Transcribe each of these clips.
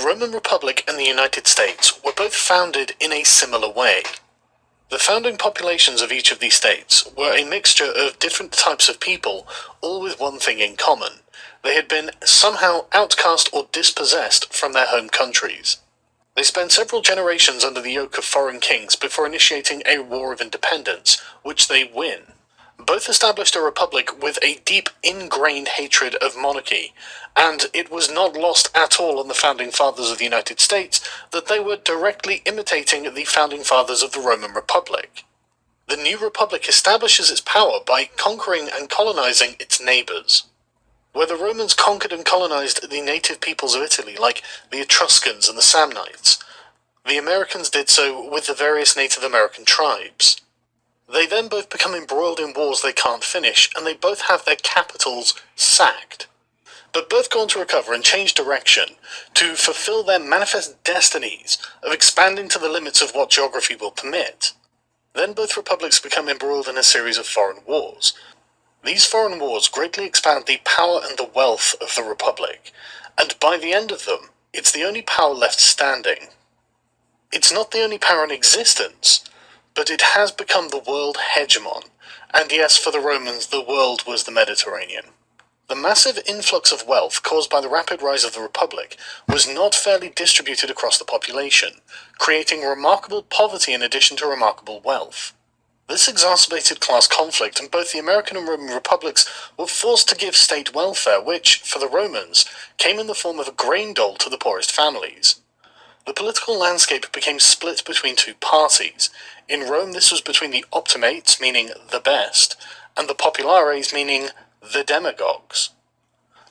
Roman Republic and the United States were both founded in a similar way. The founding populations of each of these states were a mixture of different types of people, all with one thing in common. They had been somehow outcast or dispossessed from their home countries. They spent several generations under the yoke of foreign kings before initiating a war of independence, which they win. Both established a republic with a deep ingrained hatred of monarchy, and it was not lost at all on the founding fathers of the United States that they were directly imitating the founding fathers of the Roman Republic. The new republic establishes its power by conquering and colonizing its neighbors. Where the Romans conquered and colonized the native peoples of Italy, like the Etruscans and the Samnites, the Americans did so with the various Native American tribes. They then both become embroiled in wars they can't finish, and they both have their capitals sacked. But both go on to recover and change direction to fulfill their manifest destinies of expanding to the limits of what geography will permit. Then both republics become embroiled in a series of foreign wars. These foreign wars greatly expand the power and the wealth of the republic, and by the end of them, it's the only power left standing. It's not the only power in existence, but it has become the world hegemon, and yes, for the Romans, the world was the Mediterranean. The massive influx of wealth caused by the rapid rise of the Republic was not fairly distributed across the population, creating remarkable poverty in addition to remarkable wealth. This exacerbated class conflict, and both the American and Roman republics were forced to give state welfare, which, for the Romans, came in the form of a grain dole to the poorest families. The political landscape became split between two parties. In Rome, this was between the optimates, meaning the best, and the populares, meaning the demagogues.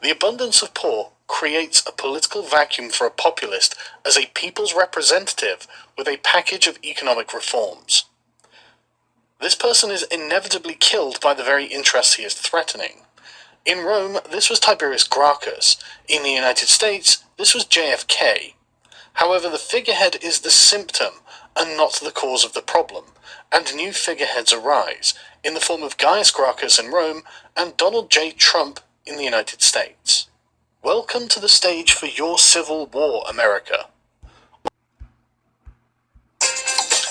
The abundance of poor creates a political vacuum for a populist as a people's representative with a package of economic reforms. This person is inevitably killed by the very interests he is threatening. In Rome, this was Tiberius Gracchus. In the United States, this was JFK. However, the figurehead is the symptom and not the cause of the problem, and new figureheads arise, in the form of Gaius Gracchus in Rome and Donald J. Trump in the United States. Welcome to the stage for your civil war, America.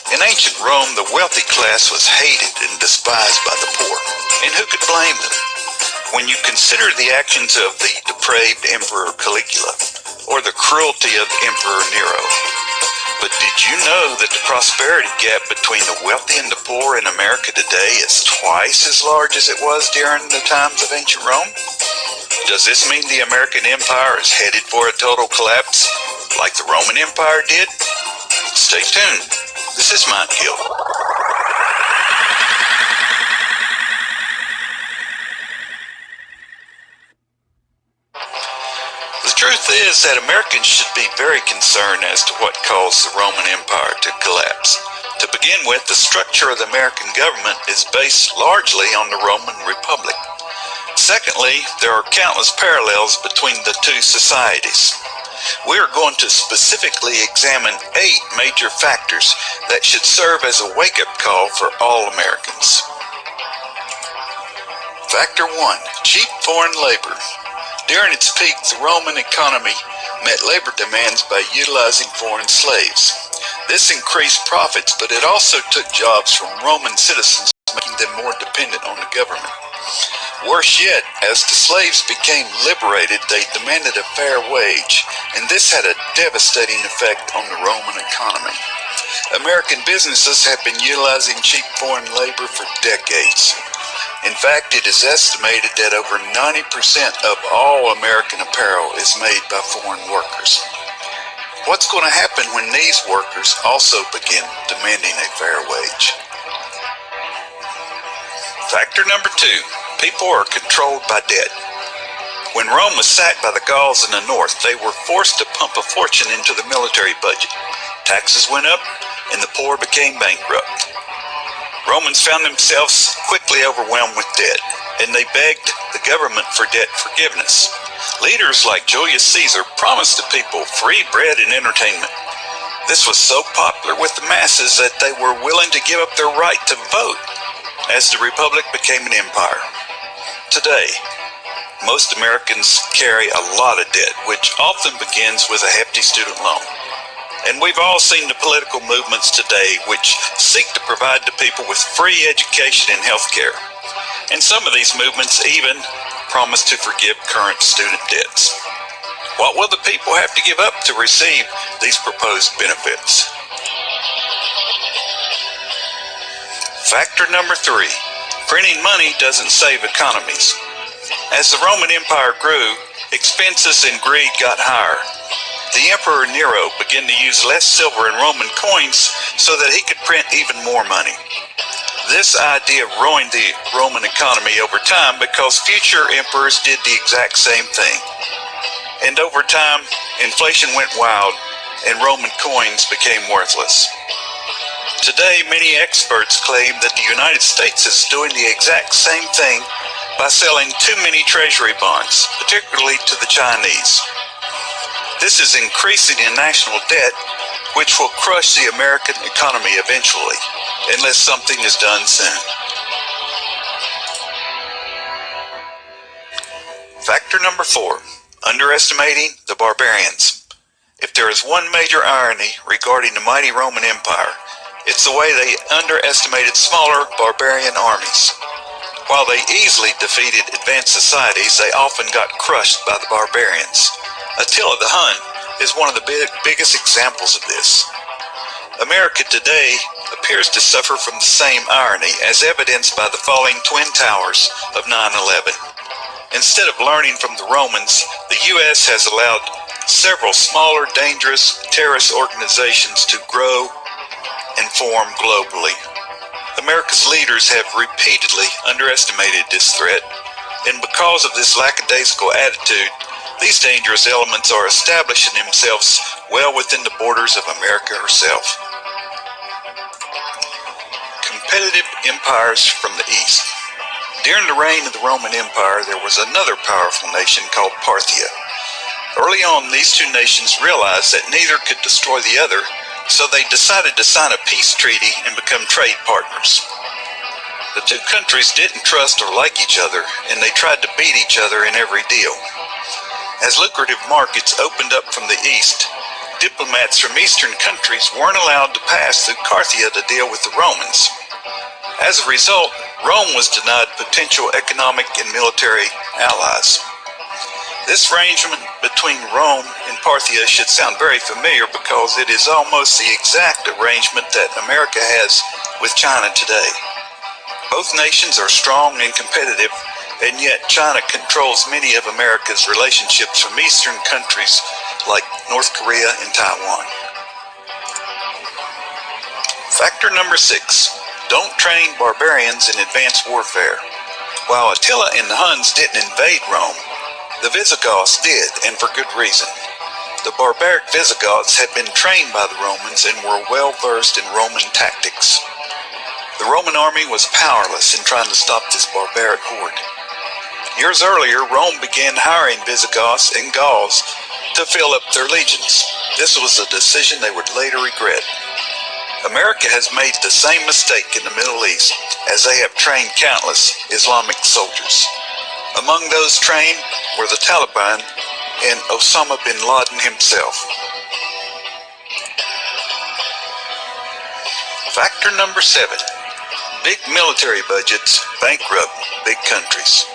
In ancient Rome, the wealthy class was hated and despised by the poor, and who could blame them? When you consider the actions of the depraved Emperor Caligula, or the cruelty of Emperor Nero. But did you know that the prosperity gap between the wealthy and the poor in America today is twice as large as it was during the times of ancient Rome? Does this mean the American Empire is headed for a total collapse, like the Roman Empire did? Stay tuned. This is Mind Guild. The truth is that Americans should be very concerned as to what caused the Roman Empire to collapse. To begin with, the structure of the American government is based largely on the Roman Republic. Secondly, there are countless parallels between the two societies. We are going to specifically examine 8 major factors that should serve as a wake-up call for all Americans. Factor 1. Cheap foreign labor. During its peak, the Roman economy met labor demands by utilizing foreign slaves. This increased profits, but it also took jobs from Roman citizens, making them more dependent on the government. Worse yet, as the slaves became liberated, they demanded a fair wage, and this had a devastating effect on the Roman economy. American businesses have been utilizing cheap foreign labor for decades. In fact, it is estimated that over 90% of all American apparel is made by foreign workers. What's going to happen when these workers also begin demanding a fair wage? Factor number 2. People are controlled by debt. When Rome was sacked by the Gauls in the north, they were forced to pump a fortune into the military budget. Taxes went up, and the poor became bankrupt. Romans found themselves quickly overwhelmed with debt, and they begged the government for debt forgiveness. Leaders like Julius Caesar promised the people free bread and entertainment. This was so popular with the masses that they were willing to give up their right to vote as the Republic became an empire. Today, Most Americans carry a lot of debt, which often begins with a hefty student loan. And we've all seen the political movements today which seek to provide to people with free education and health care. And some of these movements even promise to forgive current student debts. What will the people have to give up to receive these proposed benefits? Factor number 3, printing money doesn't save economies. As the Roman Empire grew, expenses and greed got higher. The Emperor Nero began to use less silver and Roman coins so that he could print even more money. This idea ruined the Roman economy over time because future emperors did the exact same thing. And over time, inflation went wild and Roman coins became worthless. Today, many experts claim that the United States is doing the exact same thing by selling too many treasury bonds, particularly to the Chinese. This is increasing in national debt, which will crush the American economy eventually, unless something is done soon. Factor number 4, underestimating the barbarians. If there is one major irony regarding the mighty Roman Empire, it's the way they underestimated smaller barbarian armies. While they easily defeated advanced societies, they often got crushed by the barbarians. Attila the Hun is one of the biggest examples of this. America today appears to suffer from the same irony, as evidenced by the falling Twin Towers of 9/11. Instead of learning from the Romans, the U.S. has allowed several smaller, dangerous terrorist organizations to grow and form globally. America's leaders have repeatedly underestimated this threat, and because of this lackadaisical attitude, these dangerous elements are establishing themselves well within the borders of America herself. Competitive empires from the East. During the reign of the Roman Empire, there was another powerful nation called Parthia. Early on, these two nations realized that neither could destroy the other, so they decided to sign a peace treaty and become trade partners. The two countries didn't trust or like each other, and they tried to beat each other in every deal. As lucrative markets opened up from the east, diplomats from eastern countries weren't allowed to pass through Parthia to deal with the Romans. As a result, Rome was denied potential economic and military allies. This arrangement between Rome and Parthia should sound very familiar because it is almost the exact arrangement that America has with China today. Both nations are strong and competitive, and yet China controls many of America's relationships from eastern countries like North Korea and Taiwan. Factor number 6, don't train barbarians in advanced warfare. While Attila and the Huns didn't invade Rome, the Visigoths did, and for good reason. The barbaric Visigoths had been trained by the Romans and were well versed in Roman tactics. The Roman army was powerless in trying to stop this barbaric horde. Years earlier, Rome began hiring Visigoths and Gauls to fill up their legions. This was a decision they would later regret. America has made the same mistake in the Middle East, as they have trained countless Islamic soldiers. Among those trained were the Taliban and Osama bin Laden himself. Factor number 7, big military budgets bankrupt big countries.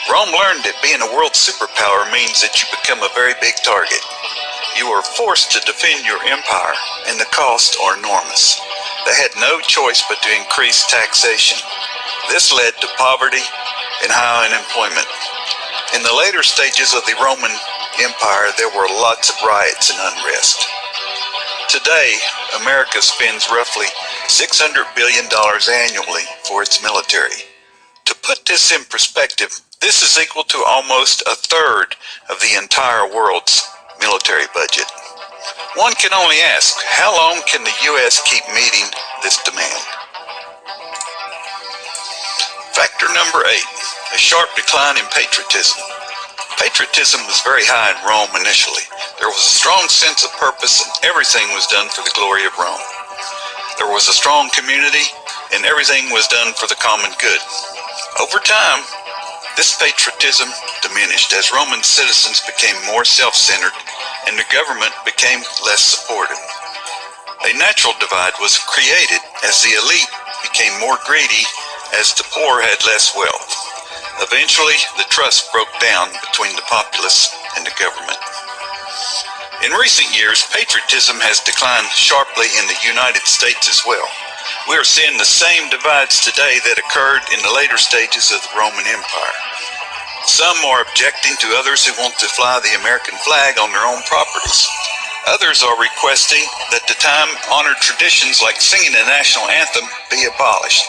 Rome learned that being a world superpower means that you become a very big target. You are forced to defend your empire, and the costs are enormous. They had no choice but to increase taxation. This led to poverty and high unemployment. In the later stages of the Roman Empire, there were lots of riots and unrest. Today, America spends roughly $600 billion annually for its military. To put this in perspective, this is equal to almost a third of the entire world's military budget. One can only ask, how long can the U.S. keep meeting this demand? Factor number 8, a sharp decline in patriotism. Patriotism was very high in Rome initially. There was a strong sense of purpose and everything was done for the glory of Rome. There was a strong community and everything was done for the common good. Over time, This patriotism diminished as Roman citizens became more self-centered and the government became less supportive. A natural divide was created as the elite became more greedy as the poor had less wealth. Eventually, the trust broke down between the populace and the government. In recent years, patriotism has declined sharply in the United States as well. We are seeing the same divides today that occurred in the later stages of the Roman Empire. Some are objecting to others who want to fly the American flag on their own properties. Others are requesting that the time-honored traditions like singing the national anthem be abolished.